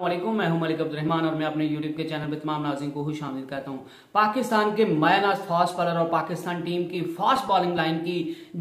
वालेकुम, मैं हूं मलिक अब्दुर्रहमान और मैं अपने यूट्यूब के चैनल पे तमाम नाज़रीन को खुशामदीद कहता हूं। पाकिस्तान के मायानाज फास्ट बॉलर और पाकिस्तान टीम की फास्ट बॉलिंग लाइन की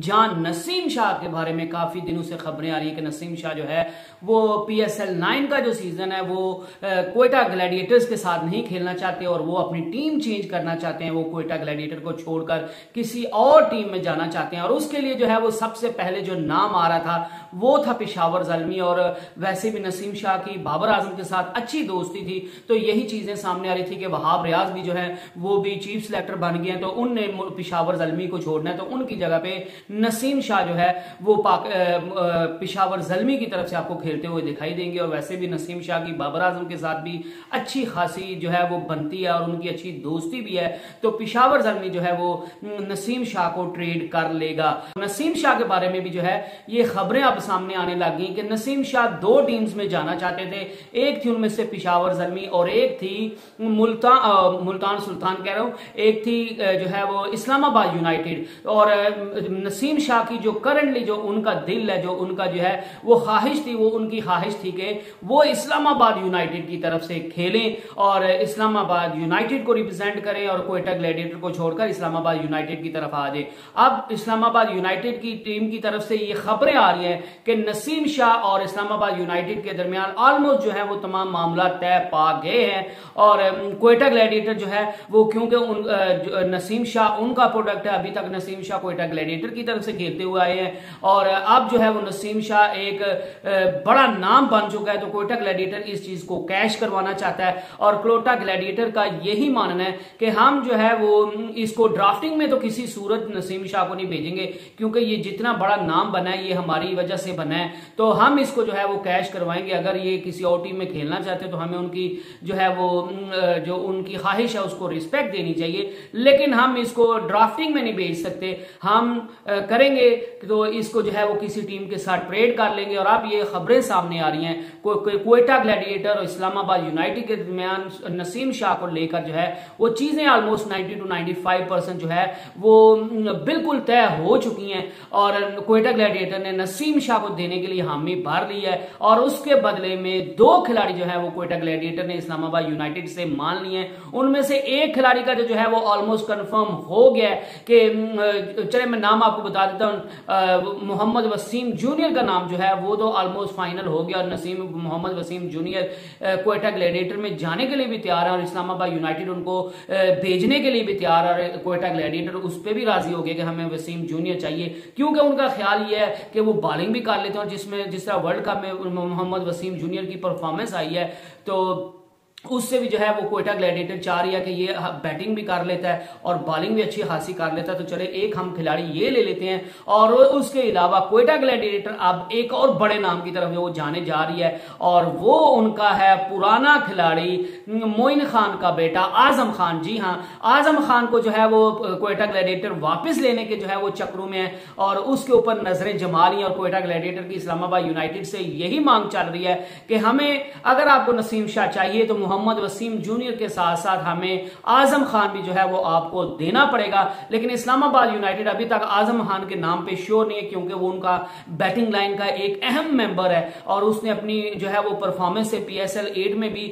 जान नसीम शाह के बारे में काफी दिनों से खबरें आ रही है कि नसीम शाह जो है वो PSL 9 का जो सीजन है वो क्वेटा ग्लैडिएटर्स के साथ नहीं खेलना चाहते और वो अपनी टीम चेंज करना चाहते हैं। वो क्वेटा ग्लैडिएटर को छोड़कर किसी और टीम में जाना चाहते हैं और उसके लिए जो है वो सबसे पहले जो नाम आ रहा था वो था पेशावर ज़ल्मी। और वैसे भी नसीम शाह की बाबर आजम के साथ अच्छी दोस्ती थी, तो यही चीजें सामने आ रही थी कि वहाब रियाज भी जो है वो भी चीफ सिलेक्टर बन गए हैं, तो उनने पेशावर ज़ल्मी को छोड़ना है, तो उनकी जगह पे नसीम शाह जो है वो पेशावर ज़ल्मी की तरफ से आपको खेलते हुए दिखाई देंगे। और वैसे भी नसीम शाह की बाबर आजम के साथ भी अच्छी खासी जो है वो बनती है और उनकी अच्छी दोस्ती भी है, तो पेशावर ज़ल्मी जो है वो नसीम शाह को ट्रेड कर लेगा। नसीम शाह के बारे में भी जो है ये खबरें अब सामने आने लग गई कि नसीम शाह दो टीम्स में जाना चाहते थे, एक थी उनमें से पेशावर ज़ल्मी और एक थी मुल्तान सुल्तान कह रहा हूं, एक थी जो है वो इस्लामाबाद यूनाइटेड। और नसीम शाह की जो करंटली जो उनका दिल है, जो उनका जो है वो ख्वाहिश थी, वो उनकी ख्वाहिश थी कि वो इस्लामाबाद यूनाइटेड की तरफ से खेलें और इस्लामाबाद यूनाइटेड को रिप्रेजेंट करें और क्वेटा ग्लैडिएटर को छोड़कर इस्लामाबाद यूनाइटेड की तरफ आ जाए। अब इस्लामाबाद यूनाइटेड की टीम की तरफ से ये खबरें आ रही हैं कि नसीम शाह और इस्लामाबाद यूनाइटेड के दरमियान ऑलमोस्ट जो है वो तमाम मामला तय पा गए हैं। और क्वेटा ग्लैडिएटर जो है वो क्योंकि नसीम शाह उनका प्रोडक्ट है, अभी तक नसीम शाह क्वेटा ग्लैडिएटर की तरफ से खेलते हुए आए हैं और अब जो है वो नसीम शाह एक बड़ा नाम बन चुका है, तो क्वेटा ग्लैडिएटर इस चीज को कैश करवाना चाहता है। और क्वेटा ग्लैडिएटर का यही मानना है कि हम जो है वो इसको ड्राफ्टिंग में तो किसी सूरत नसीम शाह को नहीं भेजेंगे, क्योंकि ये जितना बड़ा नाम बना है ये हमारी वजह से बना है, तो हम इसको जो है वो कैश करवाएंगे। अगर ये किसी और टीम में खेलना चाहते हैं तो हमें उनकी जो है वो जो उनकी ख्वाहिश है उसको रिस्पेक्ट देनी चाहिए, लेकिन हम इसको ड्राफ्टिंग में नहीं भेज सकते। हम करेंगे तो इसको जो है वो किसी टीम के साथ ट्रेड कर लेंगे। और अब ये खबरें सामने आ रही हैं क्वेटा ग्लैडिएटर और इस्लामाबाद यूनाइटेड के दरमियान नसीम शाह को लेकर जो है वो चीजें ऑलमोस्ट 90 to 95% जो है वो बिल्कुल तय हो चुकी हैं और क्वेटा ग्लैडिएटर ने नसीम शाह को देने के लिए हामी भर ली है और उसके बदले में दो खिलाड़ी जो है वो क्वेटा ग्लैडिएटर ने इस्लामाबाद यूनाइटेड से मान लिए हैं। उनमें से एक खिलाड़ी का जो है वो ऑलमोस्ट कंफर्म हो गया है कि चले मैं नाम आपको बता देता हूं, मोहम्मद वसीम जूनियर का नाम जो है वो तो ऑलमोस्ट फाइनल हो गया और मोहम्मद वसीम जूनियर क्वेटा ग्लैडिएटर में जाने के लिए भी तैयार है और इस्लामाबाद यूनाइटेड उनको भेजने के लिए भी तैयार है। और क्वेटा ग्लैडिएटर उस पर भी राजी हो गया कि हमें वसीम जूनियर चाहिए, क्योंकि उनका ख्याल यह है कि वो बॉलिंग भी कर लेते हैं और जिस तरह वर्ल्ड कप में मोहम्मद वसीम जूनियर की परफॉर्मेंस आई है तो उससे भी जो है वो क्वेटा ग्लैडिएटर चाह रही है कि ये बैटिंग भी कर लेता है और बॉलिंग भी अच्छी खासी कर लेता है, तो चले एक हम खिलाड़ी ये ले लेते हैं। और उसके अलावा क्वेटा ग्लैडिएटर अब एक और बड़े नाम की तरफ वो जाने जा रही है और वो उनका है पुराना खिलाड़ी मोइन खान का बेटा आजम खान। जी हाँ, आजम खान को जो है वो क्वेटा ग्लैडिएटर वापस लेने के जो है वो चक्रों में है और उसके ऊपर नजरें जमा रही है। और क्वेटा ग्लैडिएटर की इस्लामाबाद यूनाइटेड से यही मांग चल रही है कि हमें अगर आपको नसीम शाह चाहिए तो मोहम्मद वसीम जूनियर के साथ साथ हमें आजम खान भी जो है वो आपको देना पड़ेगा। लेकिन इस्लामाबाद यूनाइटेड अभी तक आजम खान के नाम पे श्योर नहीं है, क्योंकि वो उनका बैटिंग लाइन का एक अहम मेंबर है और उसने अपनी जो है वो परफॉर्मेंस से PSL 8 में भी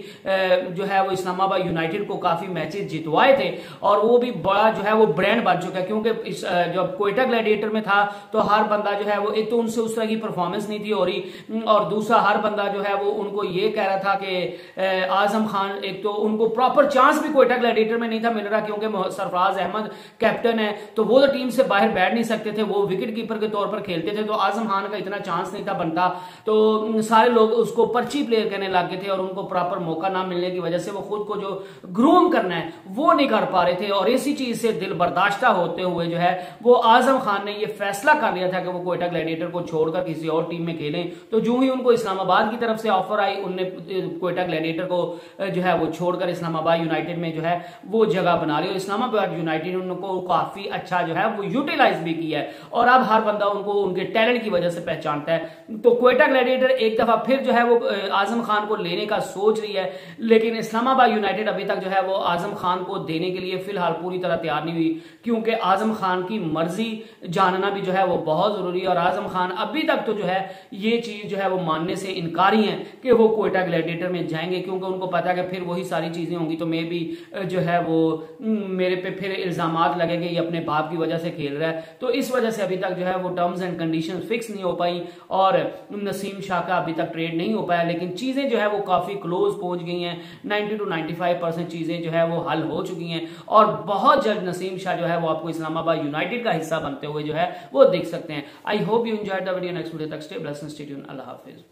जो है वो इस्लामाबाद यूनाइटेड को काफी मैचेस जितवाए थे और वो भी बड़ा जो है वो ब्रांड बन चुका है। क्योंकि जब क्वेटा ग्लैडिएटर में था तो हर बंदा जो है वो एक तो उनसे उस तरह की परफॉर्मेंस नहीं थी हो रही और दूसरा हर बंदा जो है वो उनको ये कह रहा था कि आजम खान, एक तो उनको प्रॉपर चांस भी क्वेटा ग्लैडिएटर में नहीं था मिल रहा, क्योंकि सरफराज अहमद कैप्टन है तो वो तो टीम से बाहर बैठ नहीं सकते थे, वो विकेट कीपर के तौर पर खेलते थे, तो आजम खान का इतना चांस नहीं था बनता, तो सारे लोग उसको पर्ची प्लेयर कहने लग गए थे और उनको प्रॉपर मौका ना मिलने की वजह से वो खुद को जो ग्रूम करना है वो नहीं कर पा रहे थे। और इसी चीज से दिल बर्दाश्ता होते हुए जो है वो आजम खान ने ये फैसला कर लिया था कि वो क्वेटा ग्लैडिएटर को छोड़कर किसी और टीम में खेलें। तो जो ही उनको इस्लामाबाद की तरफ से ऑफर आई, उनने क्वेटा ग्लैडिएटर को जो है वो छोड़कर इस्लामाबाद यूनाइटेड में जो है वो जगह बना ली और इस्लामाबाद यूनाइटेड उनको काफी अच्छा जो है वो यूटिलाइज भी किया है और अब हर बंदा उनको उनके टैलेंट की वजह से पहचानता है। तो क्वेटा ग्लैडिएटर एक दफा फिर जो है वो आजम खान को लेने का सोच रही है, लेकिन इस्लामाबाद यूनाइटेड अभी तक जो है वो आजम खान को देने के लिए फिलहाल पूरी तरह तैयार नहीं हुई, क्योंकि आजम खान की मर्जी जानना भी जो है वो बहुत जरूरी है और आजम खान अभी तक तो जो है ये चीज जो है वो मानने से इनकारी है कि वो क्वेटा ग्लैडिएटर में जाएंगे, क्योंकि उनको पता है कि फिर वही सारी चीजें होंगी तो मे भी जो है वो मेरे पे फिर इल्जामात लगेंगे ये अपने बाप की वजह से खेल रहा है। तो इस वजह से अभी तक जो है वो टर्म्स एंड कंडीशन फिक्स नहीं हो पाई और नसीम शाह का अभी तक ट्रेड नहीं हो पाया, लेकिन चीजें जो है वो काफी क्लोज पहुंच गई हैं। 90 to 95% चीजें जो है वो हल हो चुकी हैं और बहुत जल्द नसीम शाह जो है वो आपको इस्लामाबाद यूनाइटेड का हिस्सा बनते हुए जो है वो देख सकते हैं। I hope you enjoyed the video. Next video तक stay blessed and stay tuned. Allah Hafiz.